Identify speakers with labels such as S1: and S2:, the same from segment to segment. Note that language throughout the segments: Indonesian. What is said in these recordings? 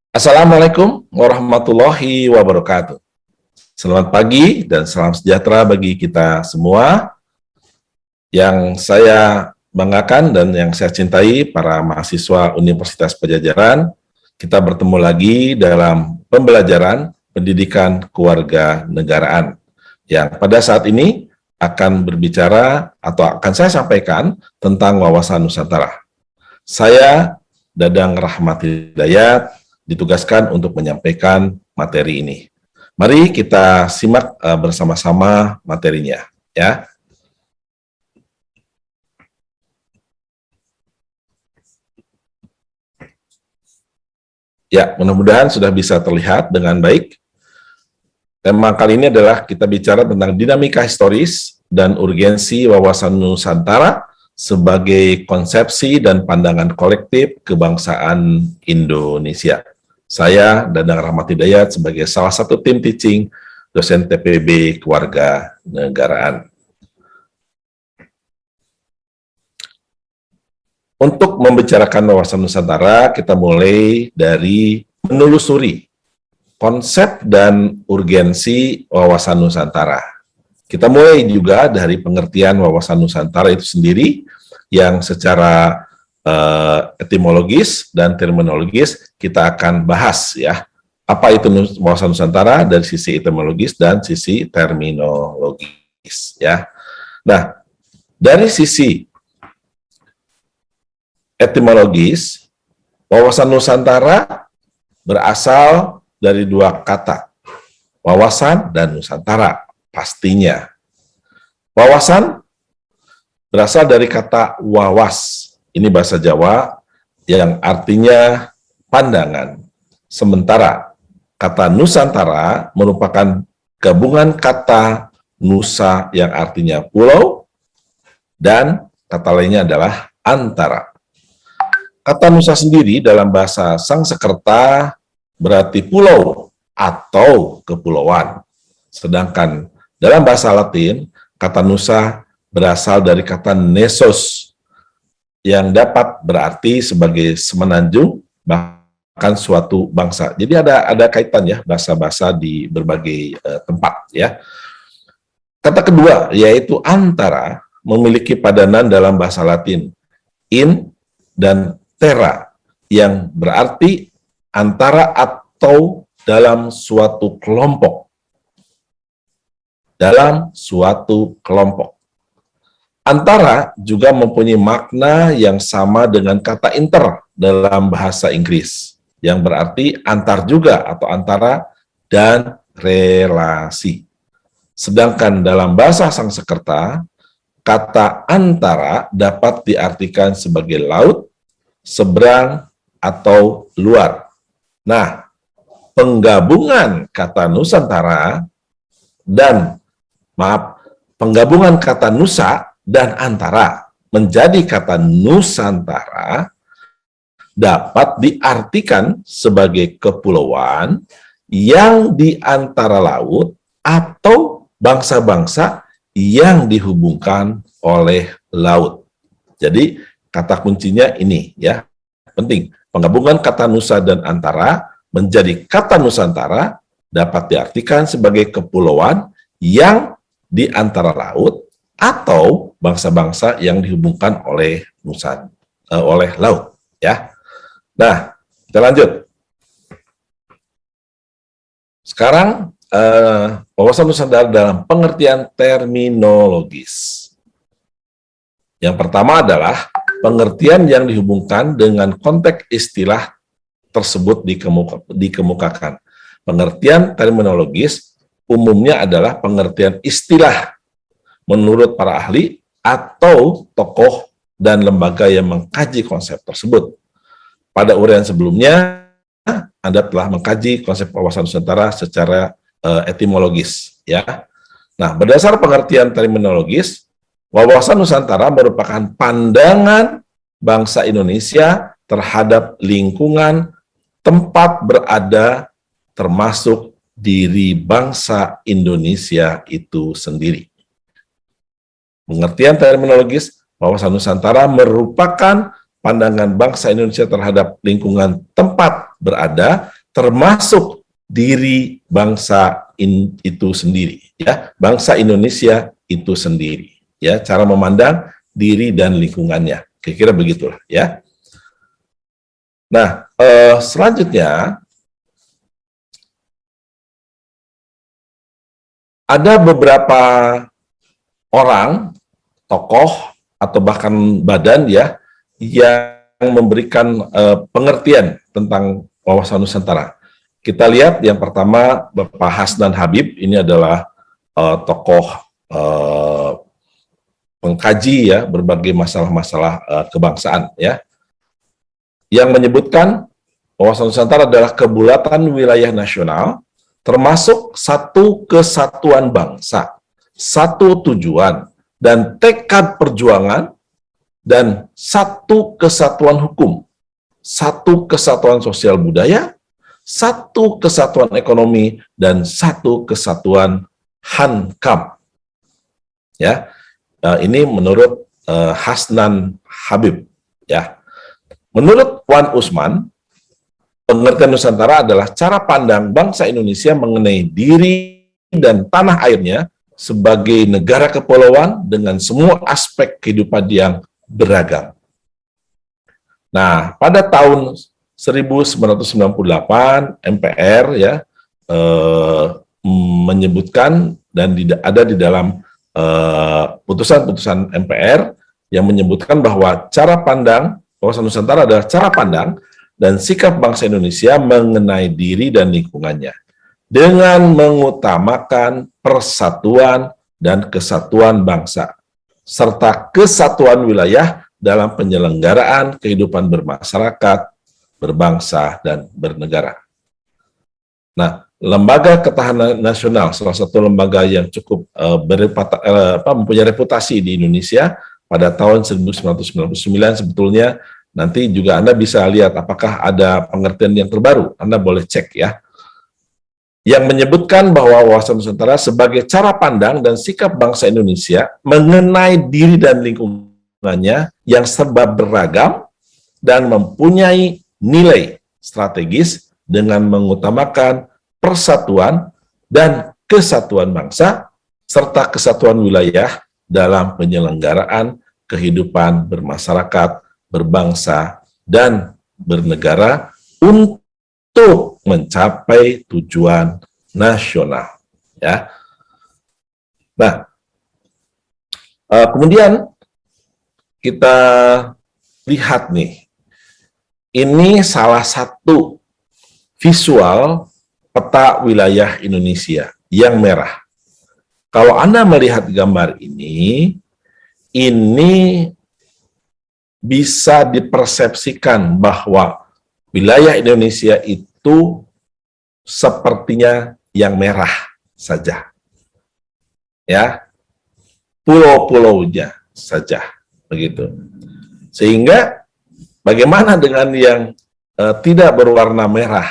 S1: Assalamualaikum warahmatullahi wabarakatuh. Selamat pagi dan salam sejahtera bagi kita semua. Yang saya banggakan dan yang saya cintai, para mahasiswa Universitas Padjadjaran, kita bertemu lagi dalam pembelajaran pendidikan kewarganegaraan yang pada saat ini akan berbicara atau akan saya sampaikan tentang wawasan Nusantara. Saya, Dadang Rahmat Hidayat, ditugaskan untuk menyampaikan materi ini. Mari kita simak bersama-sama materinya, ya. Ya, mudah-mudahan sudah bisa terlihat dengan baik. Tema kali ini adalah kita bicara tentang dinamika historis dan urgensi wawasan Nusantara sebagai konsepsi dan pandangan kolektif kebangsaan Indonesia. Saya, Dadang Rahmat Hidayat, sebagai salah satu tim teaching dosen TPB Kewarganegaraan. Untuk membicarakan wawasan Nusantara, kita mulai dari menelusuri konsep dan urgensi wawasan Nusantara. Kita mulai juga dari pengertian wawasan Nusantara itu sendiri, yang secara etimologis dan terminologis kita akan bahas, ya. Apa itu wawasan Nusantara dari sisi etimologis dan sisi terminologis, ya. Nah, dari sisi etimologis, wawasan Nusantara berasal dari dua kata, wawasan dan Nusantara, pastinya. Wawasan berasal dari kata wawas, ini bahasa Jawa, yang artinya pandangan. Sementara kata Nusantara merupakan gabungan kata Nusa yang artinya pulau, dan kata lainnya adalah antara. Kata Nusa sendiri dalam bahasa Sangsekerta berarti pulau atau kepulauan. Sedangkan dalam bahasa Latin, kata Nusa berasal dari kata nesos, yang dapat berarti sebagai semenanjung, bahkan suatu bangsa. Jadi ada kaitan, ya, bahasa-bahasa di berbagai tempat, ya. Kata kedua, yaitu antara, memiliki padanan dalam bahasa Latin in dan terra, yang berarti antara atau dalam suatu kelompok. Dalam suatu kelompok. Antara juga mempunyai makna yang sama dengan kata inter dalam bahasa Inggris, yang berarti antar juga atau antara dan relasi. Sedangkan dalam bahasa Sangsekerta, kata antara dapat diartikan sebagai laut, seberang, atau luar. Nah, penggabungan kata Nusantara penggabungan kata Nusa dan antara menjadi kata Nusantara dapat diartikan sebagai kepulauan yang di antara laut atau bangsa-bangsa yang dihubungkan oleh laut. Jadi kata kuncinya ini, ya, penting. Penggabungan kata Nusa dan antara menjadi kata Nusantara dapat diartikan sebagai kepulauan yang di antara laut atau bangsa-bangsa yang dihubungkan oleh oleh laut, ya. Nah, kita lanjut. Sekarang wawasan Nusantara dalam pengertian terminologis. Yang pertama adalah pengertian yang dihubungkan dengan konteks istilah tersebut dikemukakan. Pengertian terminologis umumnya adalah pengertian istilah menurut para ahli atau tokoh dan lembaga yang mengkaji konsep tersebut. Pada uraian sebelumnya, Anda telah mengkaji konsep wawasan Nusantara secara etimologis, ya. Nah, berdasar pengertian terminologis, wawasan Nusantara merupakan pandangan bangsa Indonesia terhadap lingkungan tempat berada, termasuk diri bangsa Indonesia itu sendiri. Pengertian terminologis, wawasan Nusantara merupakan pandangan bangsa Indonesia terhadap lingkungan tempat berada, termasuk diri bangsa itu sendiri, ya, bangsa Indonesia itu sendiri, ya, cara memandang diri dan lingkungannya, kira-kira begitulah, ya. Nah, selanjutnya ada beberapa orang, tokoh atau bahkan badan, ya, yang memberikan pengertian tentang wawasan Nusantara. Kita lihat yang pertama Bapak Hasnan Habib, ini adalah tokoh pengkaji, ya, berbagai masalah-masalah kebangsaan, ya, yang menyebutkan wawasan Nusantara adalah kebulatan wilayah nasional, termasuk satu kesatuan bangsa, satu tujuan, dan tekad perjuangan, dan satu kesatuan hukum, satu kesatuan sosial budaya, satu kesatuan ekonomi, dan satu kesatuan hankam. Ya, ini menurut Hasnan Habib. Ya, menurut Wan Usman, pengertian Nusantara adalah cara pandang bangsa Indonesia mengenai diri dan tanah airnya sebagai negara kepulauan dengan semua aspek kehidupan yang beragam. Nah, pada tahun 1998 MPR, ya, menyebutkan dan ada di dalam putusan-putusan MPR yang menyebutkan bahwa cara pandang wawasan Nusantara adalah cara pandang dan sikap bangsa Indonesia mengenai diri dan lingkungannya dengan mengutamakan persatuan dan kesatuan bangsa serta kesatuan wilayah dalam penyelenggaraan kehidupan bermasyarakat, berbangsa, dan bernegara. Nah, Lembaga Ketahanan Nasional, salah satu lembaga yang cukup mempunyai reputasi di Indonesia pada tahun 1999, sebetulnya nanti juga Anda bisa lihat apakah ada pengertian yang terbaru, Anda boleh cek, ya, yang menyebutkan bahwa wawasan Nusantara sebagai cara pandang dan sikap bangsa Indonesia mengenai diri dan lingkungannya yang serba beragam dan mempunyai nilai strategis dengan mengutamakan persatuan dan kesatuan bangsa serta kesatuan wilayah dalam penyelenggaraan kehidupan bermasyarakat, berbangsa, dan bernegara untuk mencapai tujuan nasional. Ya. Nah, kemudian kita lihat nih, ini salah satu visual peta wilayah Indonesia yang merah. Kalau Anda melihat gambar ini bisa dipersepsikan bahwa wilayah Indonesia itu sepertinya yang merah saja. Ya, pulau-pulaunya saja, begitu. Sehingga bagaimana dengan yang tidak berwarna merah?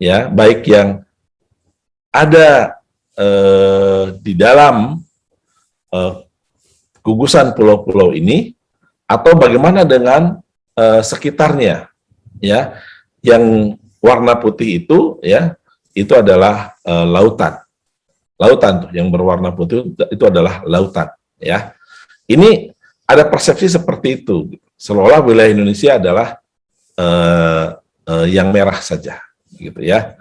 S1: Ya, baik yang ada di dalam gugusan pulau-pulau ini atau bagaimana dengan sekitarnya, ya, yang warna putih itu, ya, itu adalah lautan tuh, yang berwarna putih itu adalah lautan, ya. Ini ada persepsi seperti itu, seolah wilayah Indonesia adalah yang merah saja, gitu, ya.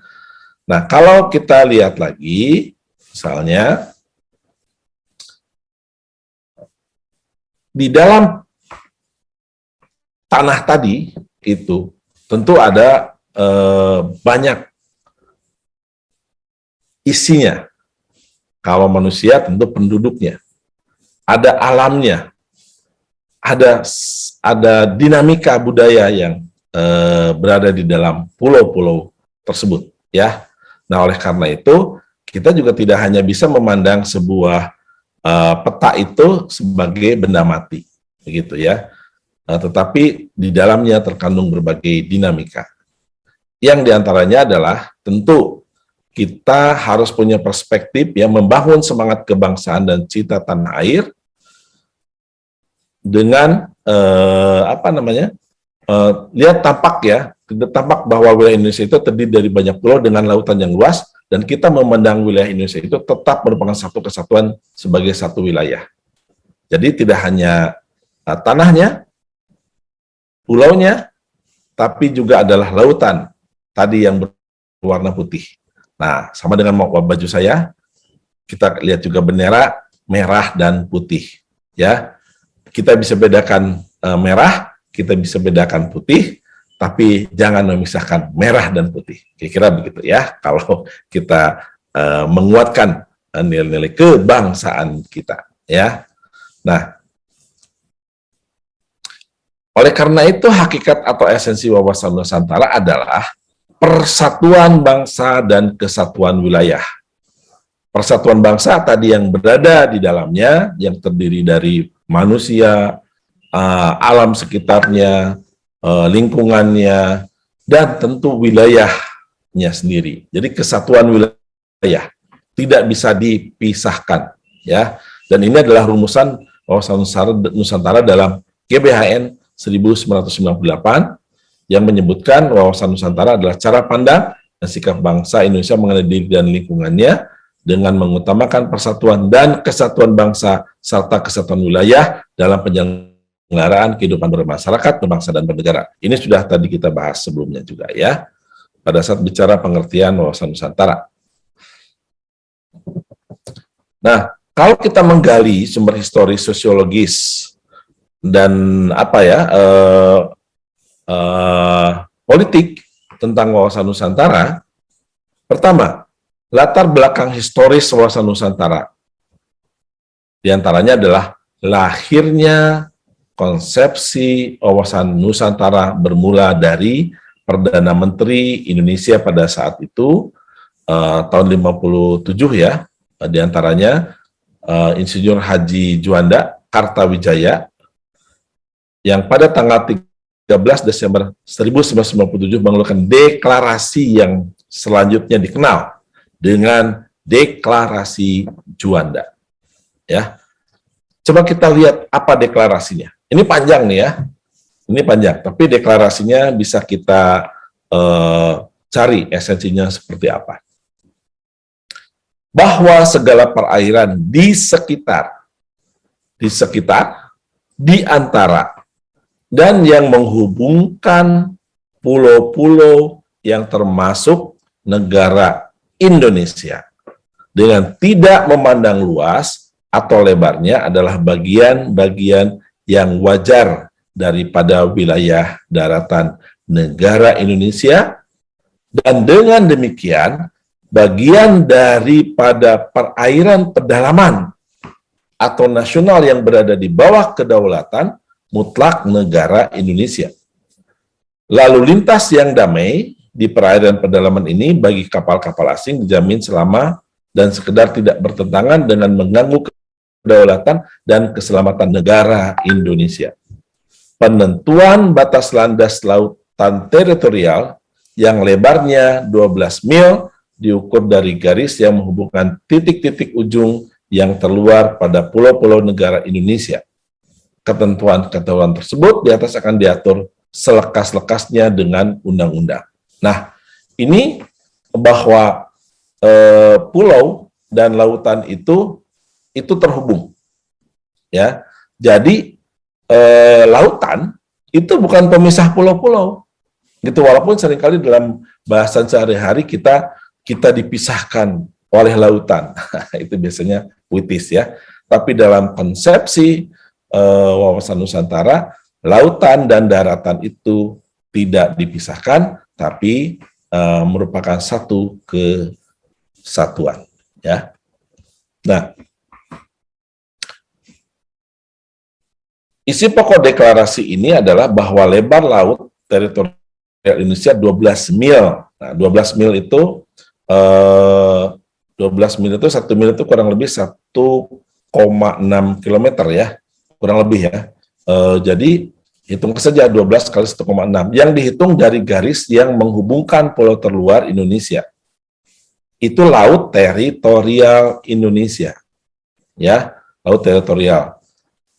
S1: Nah, kalau kita lihat lagi, misalnya di dalam tanah tadi itu tentu ada banyak isinya. Kalau manusia tentu penduduknya, ada alamnya, ada dinamika budaya yang berada di dalam pulau-pulau tersebut, ya. Nah, oleh karena itu kita juga tidak hanya bisa memandang sebuah peta itu sebagai benda mati, begitu, ya. Tetapi di dalamnya terkandung berbagai dinamika. Yang diantaranya adalah tentu kita harus punya perspektif yang membangun semangat kebangsaan dan cita tanah air dengan lihat tampak, ya, tidak tampak bahwa wilayah Indonesia itu terdiri dari banyak pulau dengan lautan yang luas, dan kita memandang wilayah Indonesia itu tetap merupakan satu kesatuan sebagai satu wilayah. Jadi tidak hanya tanahnya, pulaunya, tapi juga adalah lautan tadi yang berwarna putih. Nah, sama dengan baju saya, kita lihat juga bendera merah dan putih. Ya, kita bisa bedakan merah, kita bisa bedakan putih, tapi jangan memisahkan merah dan putih. Kira-kira begitu ya, kalau kita menguatkan nilai-nilai kebangsaan kita. Ya, nah, oleh karena itu hakikat atau esensi wawasan Nusantara adalah persatuan bangsa dan kesatuan wilayah. Persatuan bangsa tadi yang berada di dalamnya, yang terdiri dari manusia, alam sekitarnya, lingkungannya, dan tentu wilayahnya sendiri. Jadi kesatuan wilayah tidak bisa dipisahkan, ya. Dan ini adalah rumusan wawasan Nusantara dalam GBHN 1998 yang menyebutkan wawasan Nusantara adalah cara pandang dan sikap bangsa Indonesia mengenai diri dan lingkungannya dengan mengutamakan persatuan dan kesatuan bangsa serta kesatuan wilayah dalam penyelenggaraan kehidupan bermasyarakat, berbangsa, dan bernegara. Ini sudah tadi kita bahas sebelumnya juga ya, pada saat bicara pengertian wawasan Nusantara. Nah, kalau kita menggali sumber historis sosiologis dan politik tentang wawasan Nusantara, pertama, latar belakang historis wawasan Nusantara. Di antaranya adalah lahirnya konsepsi wawasan Nusantara bermula dari Perdana Menteri Indonesia pada saat itu, tahun 57 ya, di antaranya Insinyur Haji Juanda Kartawijaya, yang pada tanggal 13 Desember 1997 mengeluarkan deklarasi yang selanjutnya dikenal dengan Deklarasi Juanda. Ya, coba kita lihat apa deklarasinya. Ini panjang nih ya, ini panjang. Tapi deklarasinya bisa kita cari esensinya seperti apa. Bahwa segala perairan di sekitar, di antara, dan yang menghubungkan pulau-pulau yang termasuk negara Indonesia dengan tidak memandang luas atau lebarnya adalah bagian-bagian yang wajar daripada wilayah daratan negara Indonesia, dan dengan demikian bagian daripada perairan pedalaman atau nasional yang berada di bawah kedaulatan mutlak negara Indonesia. Lalu lintas yang damai di perairan pedalaman ini bagi kapal-kapal asing dijamin selama dan sekedar tidak bertentangan dengan mengganggu kedaulatan dan keselamatan negara Indonesia. Penentuan batas landas lautan teritorial yang lebarnya 12 mil diukur dari garis yang menghubungkan titik-titik ujung yang terluar pada pulau-pulau negara Indonesia. Ketentuan-ketentuan tersebut di atas akan diatur selekas-lekasnya dengan undang-undang. Nah, ini bahwa pulau dan lautan itu terhubung, ya. Jadi lautan itu bukan pemisah pulau-pulau, gitu. Walaupun seringkali dalam bahasan sehari-hari kita dipisahkan oleh lautan, itu biasanya puitis ya. Tapi dalam konsepsi wawasan Nusantara, lautan dan daratan itu tidak dipisahkan, tapi merupakan satu kesatuan. Ya. Nah, isi pokok deklarasi ini adalah bahwa lebar laut teritorial Indonesia 12 mil. Nah, 12 mil itu 1 mil itu kurang lebih 1,6 kilometer ya. Kurang lebih ya. Jadi hitung saja 12 kali 1,6 yang dihitung dari garis yang menghubungkan pulau terluar Indonesia. Itu laut teritorial Indonesia. Ya, laut teritorial.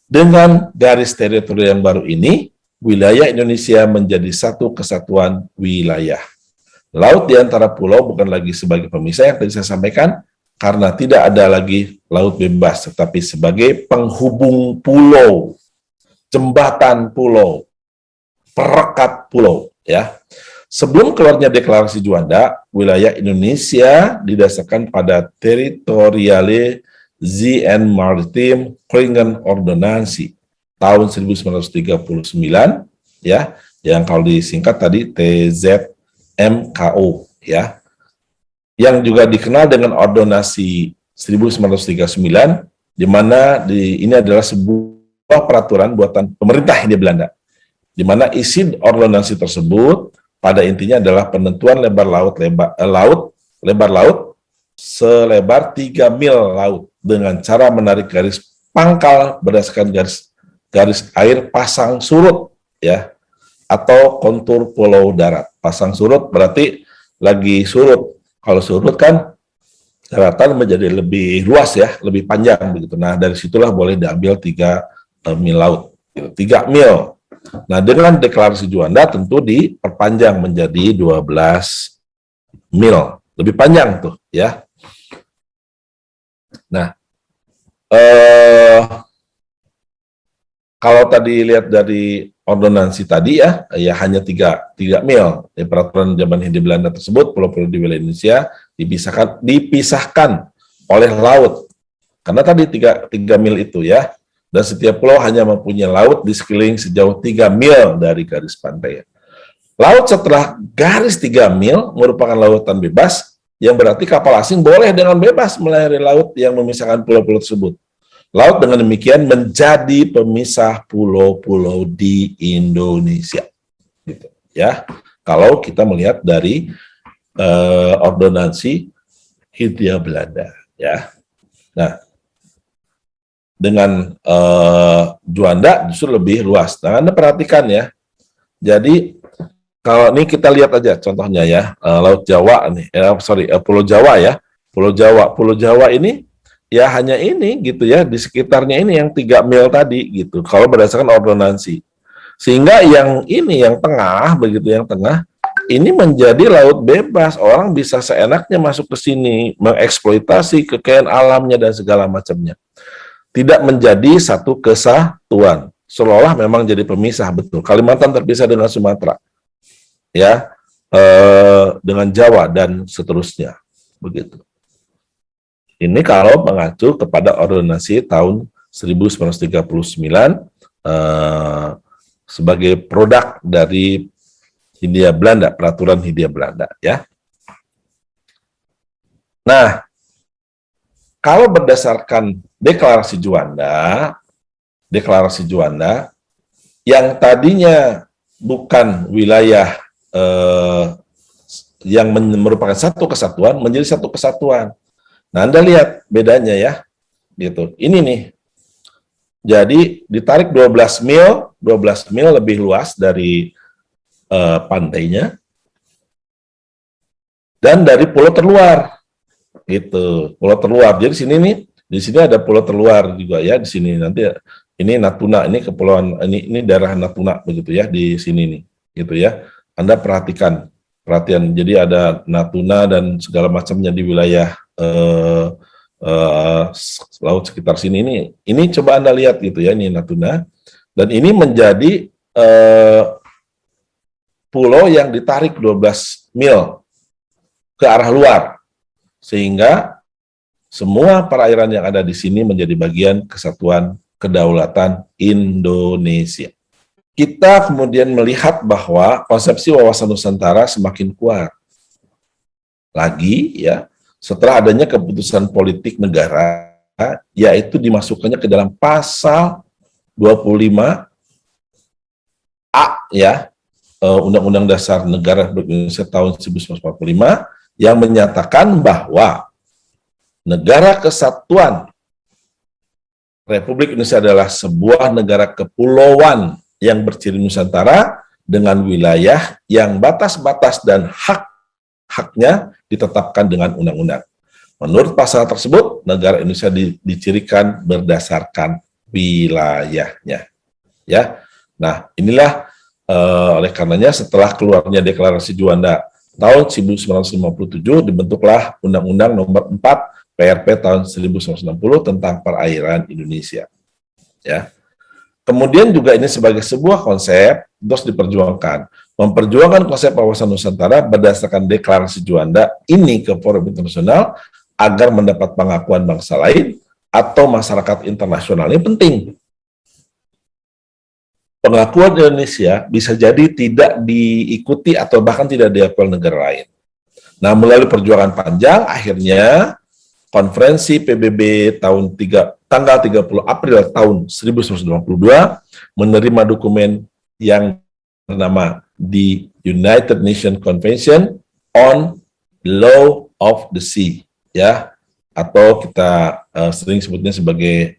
S1: Dengan garis teritorial yang baru ini, wilayah Indonesia menjadi satu kesatuan wilayah. Laut di antara pulau bukan lagi sebagai pemisah yang tadi saya sampaikan, karena tidak ada lagi laut bebas, tetapi sebagai penghubung pulau, jembatan pulau, perekat pulau. Ya, sebelum keluarnya Deklarasi Juanda, wilayah Indonesia didasarkan pada Territoriale Zee en Maritime Kringen Ordonnantie tahun 1939, ya, yang kalau disingkat tadi TZMKO, ya, yang juga dikenal dengan Ordonansi 1939, di mana ini adalah sebuah peraturan buatan pemerintah Hindia Belanda, di mana isi ordonansi tersebut pada intinya adalah penentuan lebar laut selebar 3 mil laut dengan cara menarik garis pangkal berdasarkan garis air pasang surut, ya, atau kontur pulau darat. Pasang surut berarti lagi surut. Kalau surut kan daratan menjadi lebih luas, ya, lebih panjang begitu. Nah, dari situlah boleh diambil 3 mil laut, 3 mil. Nah, dengan Deklarasi Juanda tentu diperpanjang menjadi 12 mil, lebih panjang tuh, ya. Nah, kalau tadi lihat dari ordonansi tadi, ya hanya 3 mil. Peraturan zaman Hindia Belanda tersebut, pulau-pulau di wilayah Indonesia dipisahkan oleh laut. Karena tadi 3 mil itu, ya. Dan setiap pulau hanya mempunyai laut di sekeliling sejauh 3 mil dari garis pantai. Laut setelah garis 3 mil merupakan lautan bebas, yang berarti kapal asing boleh dengan bebas melayari laut yang memisahkan pulau-pulau tersebut. Laut dengan demikian menjadi pemisah pulau-pulau di Indonesia, gitu, ya. Kalau kita melihat dari ordonansi Hindia Belanda, ya. Nah, dengan Juanda justru lebih luas. Nah, Anda perhatikan, ya. Jadi kalau ini kita lihat aja contohnya, ya, Laut Jawa nih, Pulau Jawa, ya. Pulau Jawa ini ya hanya ini gitu, ya, di sekitarnya ini yang 3 mil tadi gitu, kalau berdasarkan ordonansi. Sehingga yang ini, yang tengah begitu, yang tengah ini menjadi laut bebas, orang bisa seenaknya masuk ke sini, mengeksploitasi kekayaan alamnya dan segala macamnya. Tidak menjadi satu kesatuan, seolah-olah memang jadi pemisah, betul. Kalimantan terpisah dengan Sumatera, ya, dengan Jawa dan seterusnya, begitu. Ini kalau mengacu kepada ordonansi tahun 1939 sebagai produk dari Hindia Belanda, peraturan Hindia Belanda, ya. Nah, kalau berdasarkan Deklarasi Juanda yang tadinya bukan wilayah yang merupakan satu kesatuan menjadi satu kesatuan. Nah, Anda lihat bedanya, ya, gitu. Ini nih. Jadi ditarik 12 mil lebih luas dari pantainya dan dari pulau terluar, gitu. Pulau terluar. Jadi di sini ada pulau terluar juga, ya, di sini nanti ini Natuna, ini kepulauan ini daerah Natuna begitu, ya, di sini nih, gitu, ya. Anda perhatian. Jadi ada Natuna dan segala macamnya di wilayah laut sekitar sini. Ini coba Anda lihat, gitu, ya, ini Natuna, dan ini menjadi pulau yang ditarik 12 mil ke arah luar, sehingga semua perairan yang ada di sini menjadi bagian kesatuan kedaulatan Indonesia. Kita kemudian melihat bahwa konsepsi wawasan Nusantara semakin kuat lagi, ya, setelah adanya keputusan politik negara, yaitu dimasukkannya ke dalam pasal 25A, ya, Undang-Undang Dasar Negara Republik Indonesia tahun 1945, yang menyatakan bahwa negara kesatuan Republik Indonesia adalah sebuah negara kepulauan yang berciri Nusantara dengan wilayah yang batas-batas dan hak-haknya ditetapkan dengan undang-undang. Menurut pasal tersebut, negara Indonesia dicirikan berdasarkan wilayahnya. Ya, nah inilah Oleh karenanya setelah keluarnya deklarasi Juanda tahun 1957 dibentuklah Undang-Undang Nomor 4 PRP tahun 1960 tentang perairan Indonesia. Ya. Kemudian juga ini sebagai sebuah konsep terus diperjuangkan. Memperjuangkan konsep wawasan Nusantara berdasarkan deklarasi Juanda ini ke forum internasional agar mendapat pengakuan bangsa lain atau masyarakat internasional. Ini penting. Pengakuan Indonesia bisa jadi tidak diikuti atau bahkan tidak diakui negara lain. Nah, melalui perjuangan panjang, akhirnya konferensi PBB tanggal 30 April tahun 1992 menerima dokumen yang bernama The United Nations Convention on Law of the Sea, ya, atau kita sering sebutnya sebagai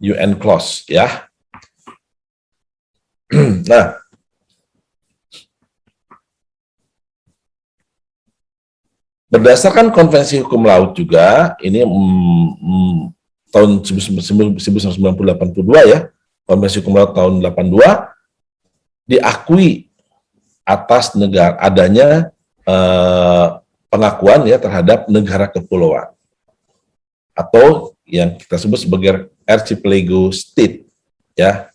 S1: UN-CLOS, ya. Nah, berdasarkan konvensi hukum laut juga, ini tahun 1982 ya, konvensi hukum laut tahun 82, diakui atas negara adanya pengakuan ya terhadap negara kepulauan, atau yang kita sebut sebagai archipelago state, ya.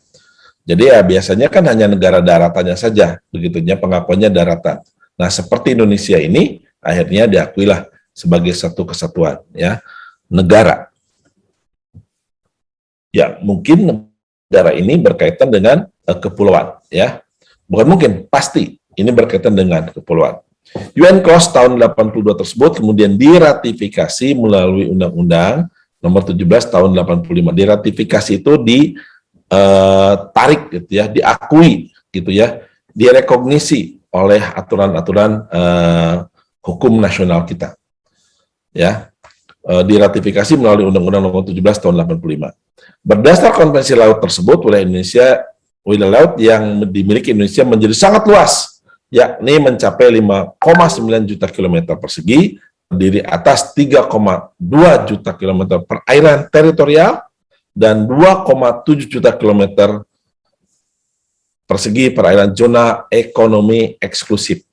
S1: Jadi ya biasanya kan hanya negara daratannya saja, begitunya pengakuannya daratan. Nah, seperti Indonesia ini akhirnya diakuilah sebagai satu kesatuan, ya, negara. Ya, mungkin negara ini berkaitan dengan kepulauan, ya. Bukan mungkin, pasti ini berkaitan dengan kepulauan. UN-CLOS tahun 82 tersebut kemudian diratifikasi melalui Undang-Undang Nomor 17 tahun 85. Diratifikasi itu tarik gitu ya, diakui gitu ya, direkognisi oleh aturan-aturan hukum nasional kita. Ya. Diratifikasi melalui Undang-Undang Nomor 17 tahun 85. Berdasar konvensi laut tersebut, wilayah laut yang dimiliki Indonesia menjadi sangat luas, yakni mencapai 5,9 juta kilometer persegi, terdiri atas 3,2 juta kilometer perairan teritorial dan 2,7 juta kilometer persegi perairan zona ekonomi eksklusif.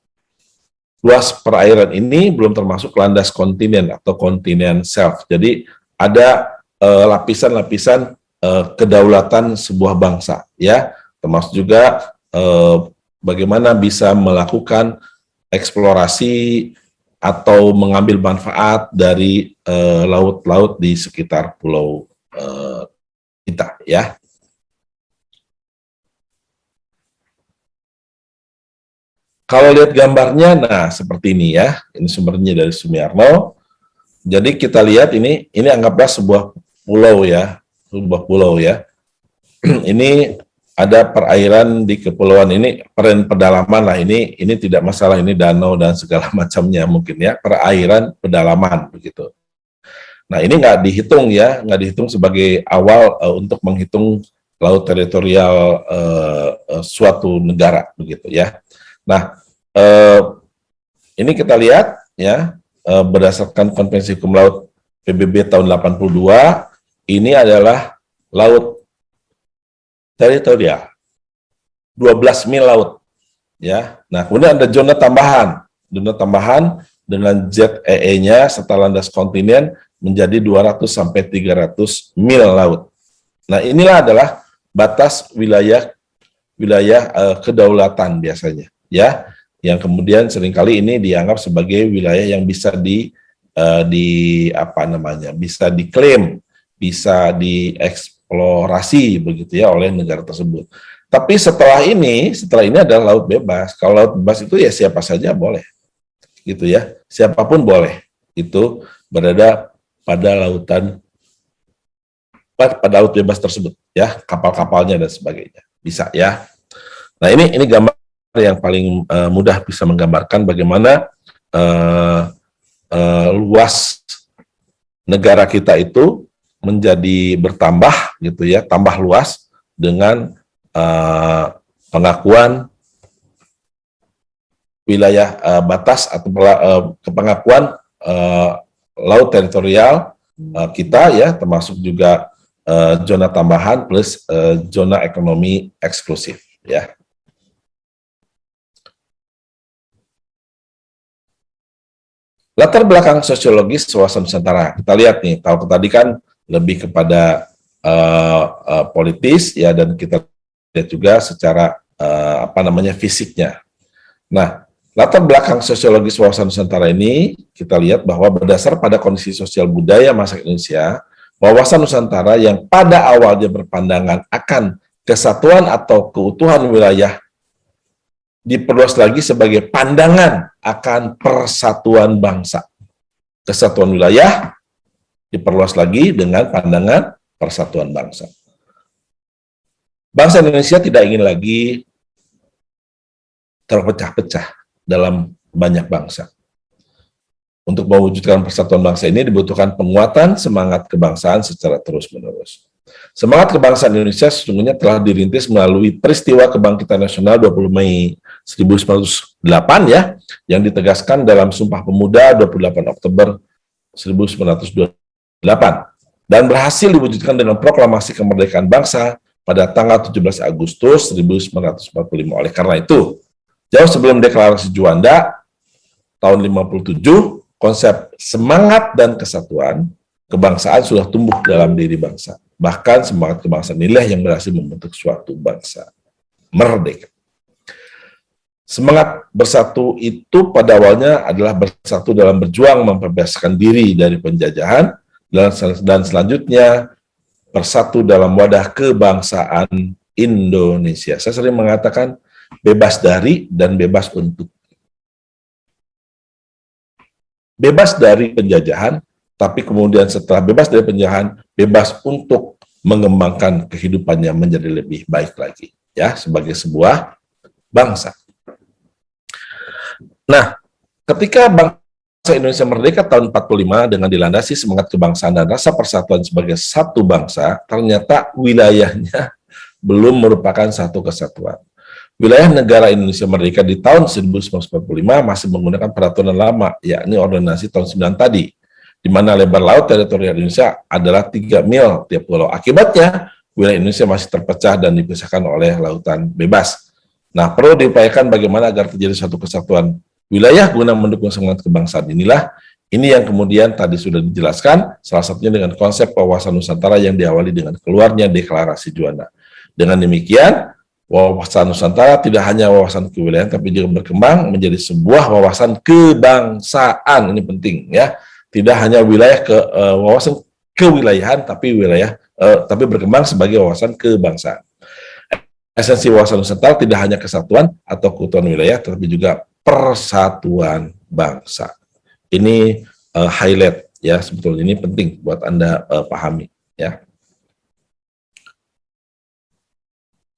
S1: Luas perairan ini belum termasuk landas kontinen atau kontinen shelf. Jadi ada lapisan-lapisan kedaulatan sebuah bangsa, ya, termasuk juga bagaimana bisa melakukan eksplorasi atau mengambil manfaat dari laut-laut di sekitar pulau kita, ya. Kalau lihat gambarnya, nah seperti ini ya, ini sumbernya dari Sumiarno. Jadi kita lihat ini anggaplah sebuah pulau ya, sebuah pulau ya. Ini ada perairan di kepulauan ini, pedalaman lah ini tidak masalah, ini danau dan segala macamnya mungkin ya, perairan pedalaman begitu. Nah ini nggak dihitung ya, nggak dihitung sebagai awal untuk menghitung laut teritorial suatu negara begitu ya. Nah ini kita lihat ya, berdasarkan Konvensi Hukum Laut PBB tahun 82, ini adalah laut teritorial, 12 mil laut ya. Nah kemudian ada zona tambahan dengan ZEE-nya serta landas kontinen menjadi 200 sampai 300 mil laut. Nah inilah adalah batas wilayah kedaulatan biasanya ya, yang kemudian seringkali ini dianggap sebagai wilayah yang bisa bisa diklaim, bisa dieksplorasi begitu ya oleh negara tersebut. Tapi setelah ini adalah laut bebas. Kalau laut bebas itu ya siapa saja boleh, gitu ya, siapapun boleh itu berada pada laut bebas tersebut ya, kapal-kapalnya dan sebagainya bisa ya. Nah ini gambar yang paling mudah bisa menggambarkan bagaimana luas negara kita itu menjadi bertambah gitu ya, tambah luas dengan pengakuan wilayah batas atau pengakuan laut teritorial kita ya, termasuk juga zona tambahan plus zona ekonomi eksklusif ya. Latar belakang sosiologis wawasan Nusantara. Kita lihat nih, kalau tadi kan lebih kepada politis ya, dan kita lihat juga secara fisiknya. Nah, latar belakang sosiologis wawasan Nusantara ini kita lihat bahwa berdasar pada kondisi sosial budaya masyarakat Indonesia, wawasan Nusantara yang pada awalnya berpandangan akan kesatuan atau keutuhan wilayah diperluas lagi sebagai pandangan akan persatuan bangsa. Kesatuan wilayah diperluas lagi dengan pandangan persatuan bangsa. Bangsa Indonesia tidak ingin lagi terpecah-pecah dalam banyak bangsa. Untuk mewujudkan persatuan bangsa ini dibutuhkan penguatan semangat kebangsaan secara terus-menerus. Semangat kebangsaan Indonesia sesungguhnya telah dirintis melalui peristiwa kebangkitan nasional 20 Mei 1908 ya, yang ditegaskan dalam Sumpah Pemuda 28 Oktober 1928 dan berhasil diwujudkan dengan proklamasi kemerdekaan bangsa pada tanggal 17 Agustus 1945. Oleh karena itu, jauh sebelum deklarasi Juanda tahun 57, konsep semangat dan kesatuan kebangsaan sudah tumbuh dalam diri bangsa. Bahkan semangat kebangsaan inilah yang berhasil membentuk suatu bangsa merdeka. Semangat bersatu itu pada awalnya adalah bersatu dalam berjuang membebaskan diri dari penjajahan, dan selanjutnya bersatu dalam wadah kebangsaan Indonesia. Saya sering mengatakan bebas dari dan bebas untuk. Bebas dari penjajahan, tapi kemudian setelah bebas dari penjajahan, bebas untuk mengembangkan kehidupannya menjadi lebih baik lagi, ya, sebagai sebuah bangsa. Nah, ketika bangsa Indonesia merdeka tahun 45 dengan dilandasi semangat kebangsaan dan rasa persatuan sebagai satu bangsa, ternyata wilayahnya belum merupakan satu kesatuan. Wilayah negara Indonesia merdeka di tahun 1945 masih menggunakan peraturan lama, yakni ordonansi tahun 9 tadi, di mana lebar laut teritorial Indonesia adalah 3 mil tiap pulau. Akibatnya, wilayah Indonesia masih terpecah dan dipisahkan oleh lautan bebas. Nah, perlu diupayakan bagaimana agar terjadi suatu kesatuan wilayah guna mendukung semangat kebangsaan inilah, ini yang kemudian tadi sudah dijelaskan, salah satunya dengan konsep wawasan Nusantara yang diawali dengan keluarnya deklarasi Juanda. Dengan demikian, wawasan Nusantara tidak hanya wawasan kewilayahan, tapi juga berkembang menjadi sebuah wawasan kebangsaan. Ini penting ya, tidak hanya wawasan kewilayahan, tapi berkembang sebagai wawasan kebangsaan. Esensi wawasan Nusantara tidak hanya kesatuan atau keutuhan wilayah, tetapi juga persatuan bangsa. Ini highlight ya, sebetulnya ini penting buat Anda pahami ya.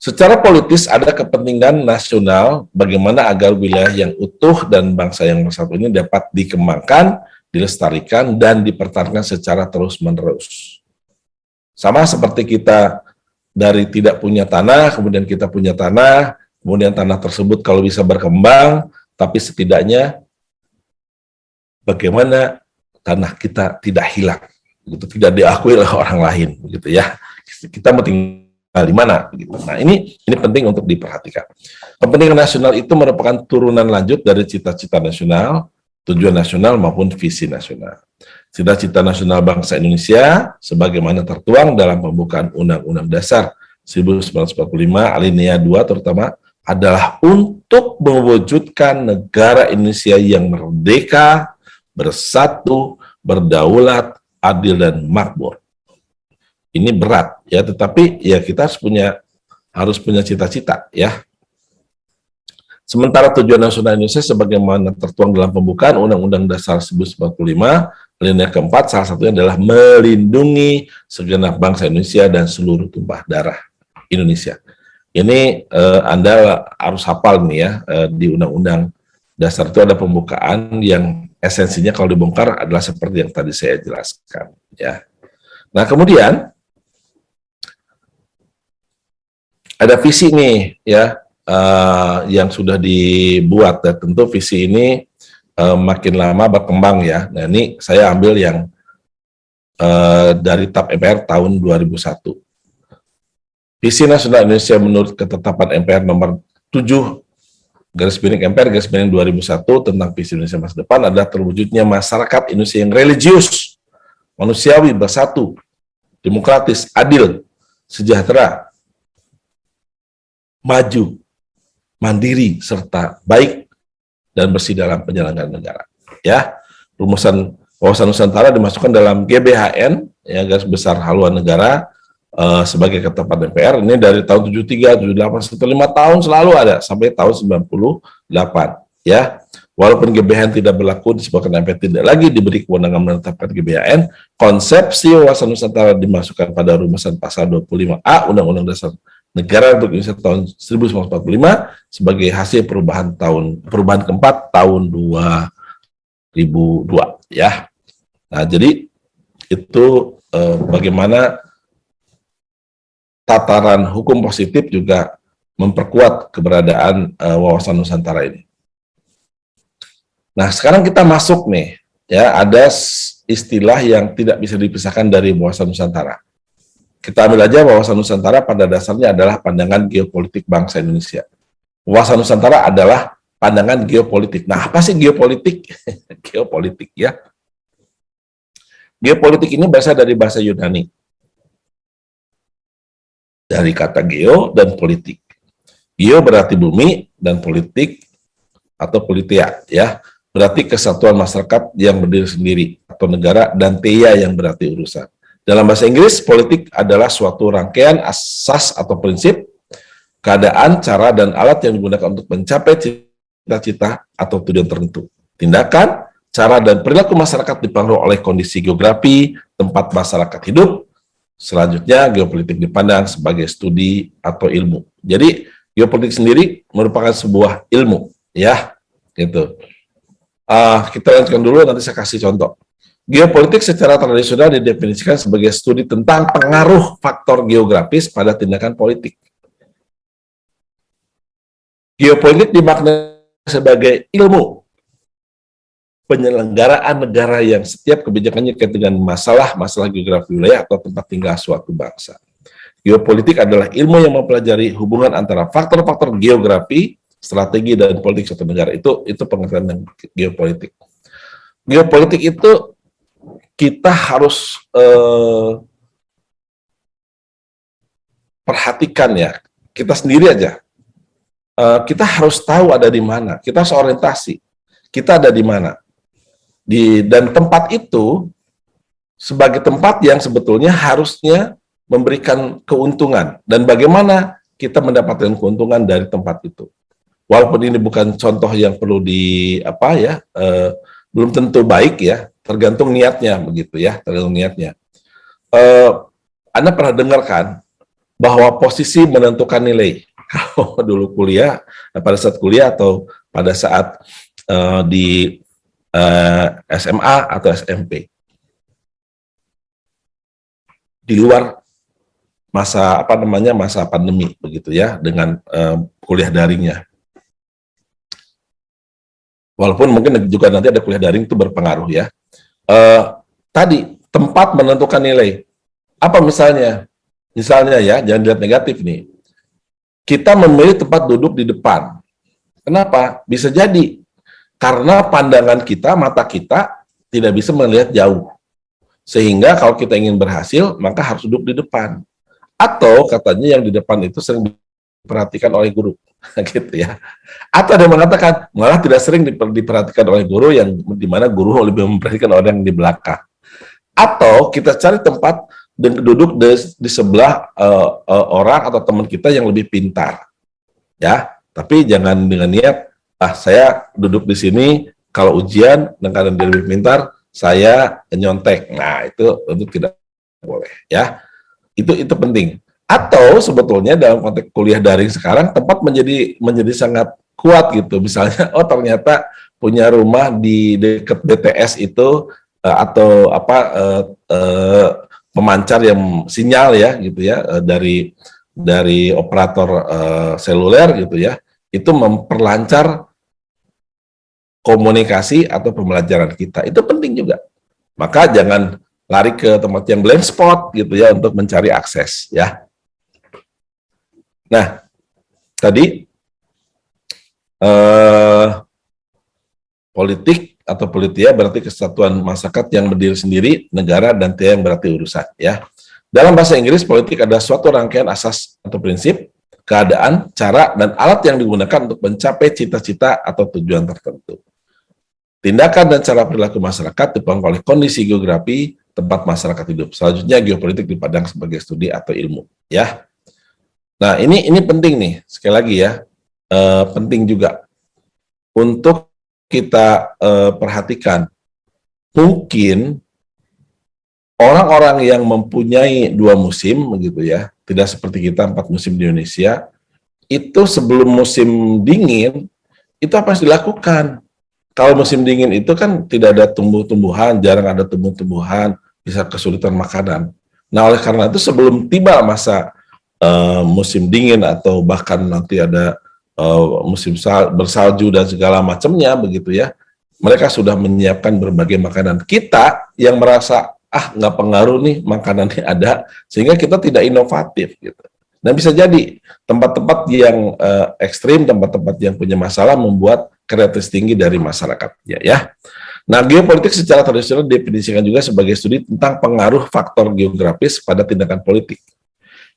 S1: Secara politis ada kepentingan nasional bagaimana agar wilayah yang utuh dan bangsa yang bersatu ini dapat dikembangkan, dilestarikan, dan dipertahankan secara terus-menerus. Sama seperti kita dari tidak punya tanah, kemudian kita punya tanah, kemudian tanah tersebut kalau bisa berkembang, tapi setidaknya bagaimana tanah kita tidak hilang, gitu, tidak diakui oleh orang lain, begitu ya. Kita mau tinggal di mana, gitu. Nah, ini penting untuk diperhatikan. Kepentingan nasional itu merupakan turunan lanjut dari cita-cita nasional, tujuan nasional maupun visi nasional. Cita-cita nasional bangsa Indonesia sebagaimana tertuang dalam pembukaan Undang-Undang Dasar 1945 alinea 2 terutama adalah untuk mewujudkan negara Indonesia yang merdeka, bersatu, berdaulat, adil, dan makmur. Ini berat ya, tetapi ya kita harus punya cita-cita ya. Sementara tujuan nasional Indonesia sebagaimana tertuang dalam pembukaan Undang-Undang Dasar 1945 alinea keempat, salah satunya adalah melindungi segenap bangsa Indonesia dan seluruh tumpah darah Indonesia. Ini Anda harus hafal nih ya, di Undang-Undang Dasar itu ada pembukaan yang esensinya kalau dibongkar adalah seperti yang tadi saya jelaskan ya. Nah, kemudian ada visi nih ya, yang sudah dibuat, dan tentu visi ini makin lama berkembang ya. Nah, ini saya ambil yang dari TAP MPR tahun 2001. Visi Nasional Indonesia menurut ketetapan MPR nomor 7 garis miring MPR, garis miring 2001 tentang visi Indonesia masa depan adalah terwujudnya masyarakat Indonesia yang religius, manusiawi, bersatu, demokratis, adil, sejahtera, maju, mandiri, serta baik dan bersih dalam penyelenggaraan negara. Ya, rumusan wawasan Nusantara dimasukkan dalam GBHN, ya, garis besar haluan negara, sebagai ketetapan DPR. Ini dari tahun 73, 78, setelah 5 tahun selalu ada sampai tahun 98. Ya, walaupun GBHN tidak berlaku disebabkan MPR tidak lagi diberi kewenangan menetapkan GBHN, konsepsi wawasan Nusantara dimasukkan pada rumusan pasal 25A Undang-Undang Dasar Negara Republik Indonesia tahun 1945 sebagai hasil perubahan keempat tahun 2002. Ya, nah jadi itu bagaimana tataran hukum positif juga memperkuat keberadaan wawasan Nusantara ini. Nah, sekarang kita masuk nih, ya, ada istilah yang tidak bisa dipisahkan dari wawasan Nusantara. Kita ambil aja wawasan Nusantara pada dasarnya adalah pandangan geopolitik bangsa Indonesia. Wawasan Nusantara adalah pandangan geopolitik. Nah, apa sih geopolitik? Geopolitik, ya. Geopolitik ini berasal dari bahasa Yunani. Dari kata geo dan politik. Geo berarti bumi dan politik atau politia, ya, berarti kesatuan masyarakat yang berdiri sendiri atau negara, dan teia yang berarti urusan. Dalam bahasa Inggris, politik adalah suatu rangkaian asas atau prinsip, keadaan, cara, dan alat yang digunakan untuk mencapai cita-cita atau tujuan tertentu. Tindakan, cara, dan perilaku masyarakat dipengaruhi oleh kondisi geografi, tempat masyarakat hidup. Selanjutnya, geopolitik dipandang sebagai studi atau ilmu. Jadi, geopolitik sendiri merupakan sebuah ilmu, ya, gitu. Kita lanjutkan dulu, nanti saya kasih contoh. Geopolitik secara tradisional didefinisikan sebagai studi tentang pengaruh faktor geografis pada tindakan politik. Geopolitik dimaknai sebagai ilmu penyelenggaraan negara yang setiap kebijakannya kait dengan masalah geografi wilayah atau tempat tinggal suatu bangsa. Geopolitik adalah ilmu yang mempelajari hubungan antara faktor-faktor geografi, strategi, dan politik suatu negara. Itu pengertian yang geopolitik. Geopolitik itu kita harus perhatikan, ya. Kita sendiri aja. Kita harus tahu ada di mana. Kita harus orientasi. Kita ada di mana. Dan tempat itu sebagai tempat yang sebetulnya harusnya memberikan keuntungan, dan bagaimana kita mendapatkan keuntungan dari tempat itu. Walaupun ini bukan contoh yang perlu belum tentu baik, ya, tergantung niatnya begitu, ya, tergantung niatnya. Anda pernah dengarkan bahwa posisi menentukan nilai kalau dulu kuliah, pada saat kuliah atau pada saat di SMA atau SMP. Di luar masa masa pandemi begitu, ya, dengan kuliah daringnya. Walaupun mungkin juga nanti ada kuliah daring itu berpengaruh, ya. Tadi tempat menentukan nilai. Apa misalnya? Misalnya, ya, jangan dilihat negatif nih. Kita memilih tempat duduk di depan. Kenapa? Bisa jadi karena pandangan kita, mata kita tidak bisa melihat jauh. Sehingga kalau kita ingin berhasil, maka harus duduk di depan. Atau katanya yang di depan itu sering diperhatikan oleh guru. Gitu, ya. Atau ada yang mengatakan malah tidak sering diperhatikan oleh guru, yang dimana guru lebih memperhatikan orang yang di belakang. Atau kita cari tempat dan duduk di sebelah orang atau teman kita yang lebih pintar. Ya, tapi jangan dengan niat saya duduk di sini, kalau ujian dan karena dia lebih pintar, saya nyontek. Nah, itu tidak boleh, ya. Itu penting. Atau sebetulnya dalam konteks kuliah daring sekarang, tempat menjadi sangat kuat gitu. Misalnya, ternyata punya rumah di dekat BTS itu atau pemancar yang sinyal, ya, gitu, ya, dari operator seluler gitu, ya. Itu memperlancar komunikasi atau pembelajaran kita. Itu penting juga. Maka jangan lari ke tempat yang blank spot gitu, ya, untuk mencari akses, ya. Nah, tadi eh, politik atau politia berarti kesatuan masyarakat yang berdiri sendiri, negara, dan tia yang berarti urusan. Ya. Dalam bahasa Inggris, politik adalah suatu rangkaian asas atau prinsip, keadaan, cara, dan alat yang digunakan untuk mencapai cita-cita atau tujuan tertentu. Tindakan dan cara perilaku masyarakat dipengaruhi oleh kondisi geografi tempat masyarakat hidup. Selanjutnya, geopolitik dipandang sebagai studi atau ilmu. Ya. Nah, ini penting nih, sekali lagi ya, penting juga untuk kita perhatikan. Mungkin orang-orang yang mempunyai 2 musim, begitu ya, tidak seperti kita 4 musim di Indonesia, itu sebelum musim dingin, itu apa yang dilakukan? Kalau musim dingin itu kan tidak ada tumbuh-tumbuhan, jarang ada tumbuh-tumbuhan, bisa kesulitan makanan. Nah, oleh karena itu sebelum tiba masa musim dingin atau bahkan nanti ada musim bersalju dan segala macamnya begitu ya, mereka sudah menyiapkan berbagai makanan. Kita yang merasa nggak pengaruh nih makanannya ada, sehingga kita tidak inovatif gitu. Nah, bisa jadi tempat-tempat yang ekstrim, tempat-tempat yang punya masalah membuat kreativitas tinggi dari masyarakat ya. Nah, geopolitik secara tradisional didefinisikan juga sebagai studi tentang pengaruh faktor geografis pada tindakan politik.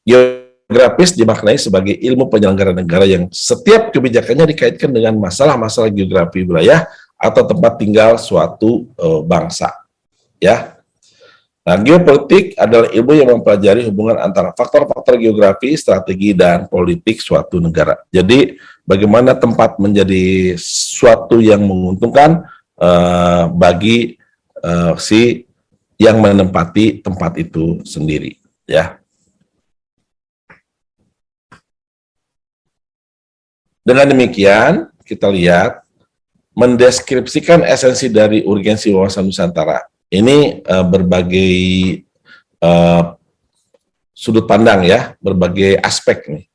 S1: Geografis dimaknai sebagai ilmu penyelenggara negara yang setiap kebijakannya dikaitkan dengan masalah-masalah geografi wilayah atau tempat tinggal suatu bangsa. Ya. Nah, geopolitik adalah ilmu yang mempelajari hubungan antara faktor-faktor geografi, strategi, dan politik suatu negara. Jadi, bagaimana tempat menjadi suatu yang menguntungkan bagi si yang menempati tempat itu sendiri. Ya. Dengan demikian, kita lihat mendeskripsikan esensi dari urgensi wawasan Nusantara. Ini berbagai sudut pandang ya, berbagai aspek nih.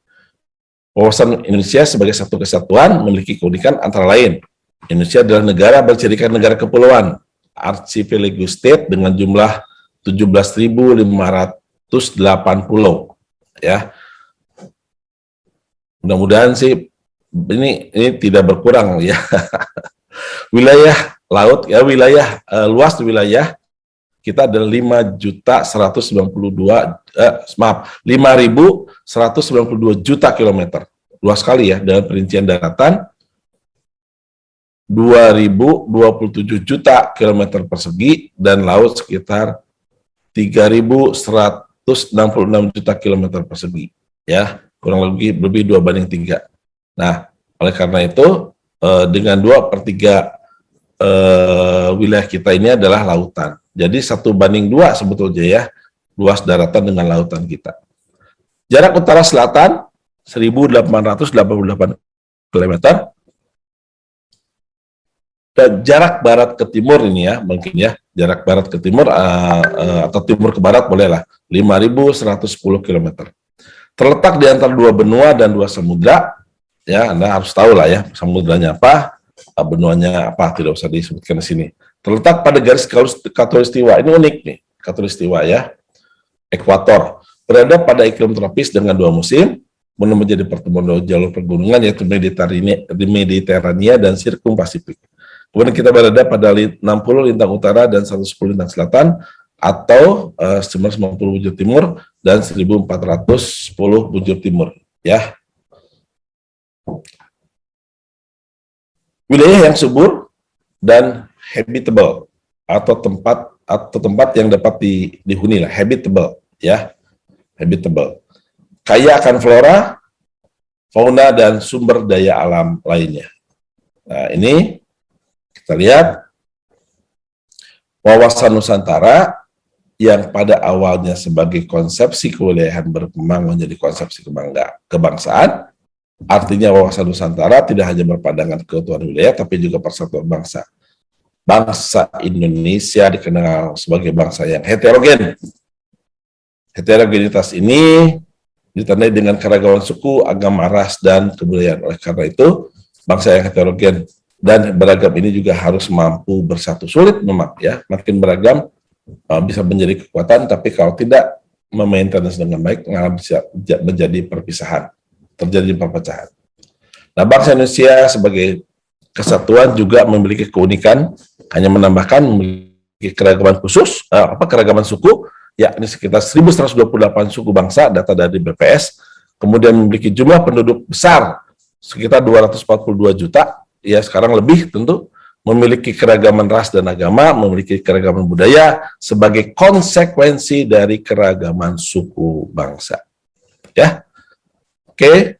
S1: Wawasan Indonesia sebagai satu kesatuan memiliki keunikan antara lain. Indonesia adalah negara bercirikan negara kepulauan, archipelago state dengan jumlah 17.508 pulau. Ya, mudah-mudahan sih ini tidak berkurang ya. Wilayah laut ya, wilayah luas wilayah kita ada 5.192 juta kilometer. Luas sekali ya, dengan perincian daratan 2.027 juta kilometer persegi dan laut sekitar 3.166 juta kilometer persegi. Ya, kurang lebih 2:3. Nah, oleh karena itu dengan 2/3 wilayah kita ini adalah lautan. Jadi 1:2 sebetulnya ya, luas daratan dengan lautan kita. Jarak utara selatan 1.888 km, dan jarak barat ke timur ini ya, mungkin ya, jarak barat ke timur atau timur ke barat bolehlah 5.110 km. Terletak di antara 2 benua dan 2 samudra, ya, Anda harus tahu lah ya, samudranya apa, benuanya apa, tidak usah disebutkan di sini. Terletak pada garis khatulistiwa, ini unik nih, khatulistiwa ya, ekuator, berada pada iklim tropis dengan 2 musim, belum menjadi pertemuan jalur pergunungan yaitu Mediterania dan Sirkum Pasifik. Kemudian kita berada pada 60 lintang utara dan 110 lintang selatan, atau 990 bujur timur dan 1410 bujur timur ya. Wilayah yang subur dan habitable atau tempat yang dapat dihuni lah, habitable ya, habitable. Kaya akan flora, fauna, dan sumber daya alam lainnya. Nah, ini kita lihat wawasan Nusantara yang pada awalnya sebagai konsepsi kewilayahan berkembang menjadi konsepsi kebangsaan. Artinya wawasan Nusantara tidak hanya berpandangan keutuhan wilayah, tapi juga persatuan bangsa. Bangsa Indonesia dikenal sebagai bangsa yang heterogen. Heterogenitas ini ditandai dengan keragaman suku, agama, ras, dan kebudayaan. Oleh karena itu, bangsa yang heterogen dan beragam ini juga harus mampu bersatu. Sulit memang ya, makin beragam bisa menjadi kekuatan, tapi kalau tidak memaintenance dengan baik, bisa menjadi perpisahan, terjadi perpecahan. Nah, bangsa Indonesia sebagai kesatuan juga memiliki keunikan, hanya menambahkan memiliki keragaman khusus, keragaman suku, yakni sekitar 1.128 suku bangsa, data dari BPS, kemudian memiliki jumlah penduduk besar, sekitar 242 juta, ya sekarang lebih tentu, memiliki keragaman ras dan agama, memiliki keragaman budaya sebagai konsekuensi dari keragaman suku bangsa. Ya, oke.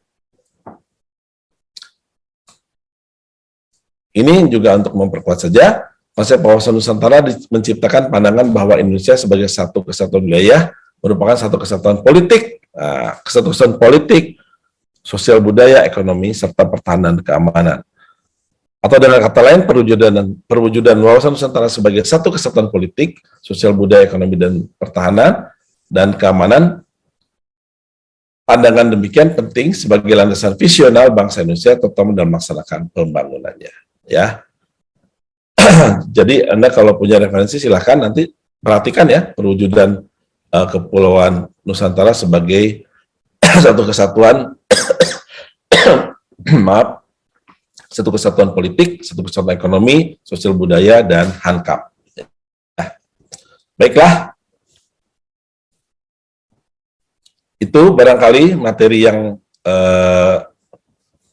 S1: Ini juga untuk memperkuat saja konsep wawasan Nusantara menciptakan pandangan bahwa Indonesia sebagai satu kesatuan wilayah merupakan satu kesatuan politik, kesatuan politik, sosial budaya, ekonomi, serta pertahanan dan keamanan. Atau dengan kata lain, perwujudan wawasan Nusantara sebagai satu kesatuan politik, sosial budaya, ekonomi, dan pertahanan, dan keamanan. Pandangan demikian penting sebagai landasan visional bangsa Indonesia, terutama dalam melaksanakan pembangunannya. Ya, jadi Anda kalau punya referensi silahkan nanti perhatikan ya perwujudan Kepulauan Nusantara sebagai satu kesatuan, maaf, satu kesatuan politik, satu kesatuan ekonomi, sosial budaya, dan hankam. Nah, baiklah, itu barangkali materi yang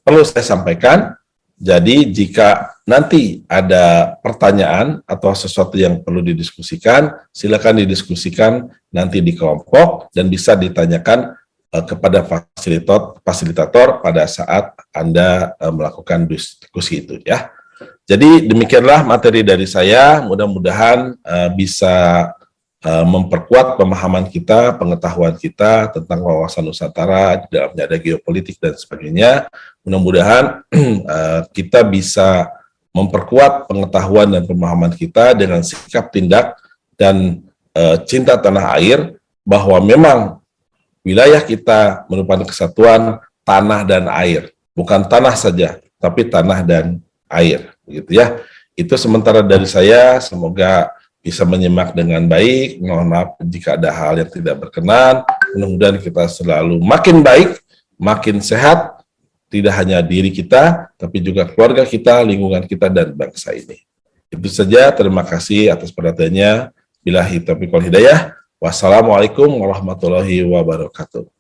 S1: perlu saya sampaikan. Jadi jika nanti ada pertanyaan atau sesuatu yang perlu didiskusikan, silakan didiskusikan nanti di kelompok dan bisa ditanyakan kepada fasilitator pada saat Anda melakukan diskusi itu ya. Jadi demikianlah materi dari saya, mudah-mudahan bisa memperkuat pemahaman kita, pengetahuan kita tentang wawasan Nusantara, di dalamnya ada geopolitik dan sebagainya. Mudah-mudahan kita bisa memperkuat pengetahuan dan pemahaman kita dengan sikap tindak dan cinta tanah air, bahwa memang wilayah kita merupakan kesatuan tanah dan air, bukan tanah saja, tapi tanah dan air, begitu ya. Itu sementara dari saya, semoga bisa menyimak dengan baik. Mohon maaf jika ada hal yang tidak berkenan. Mudah-mudahan kita selalu makin baik, makin sehat, tidak hanya diri kita, tapi juga keluarga kita, lingkungan kita, dan bangsa ini. Itu saja, terima kasih atas perhatiannya. Billahi taufiq wal hidayah. Wassalamualaikum warahmatullahi wabarakatuh.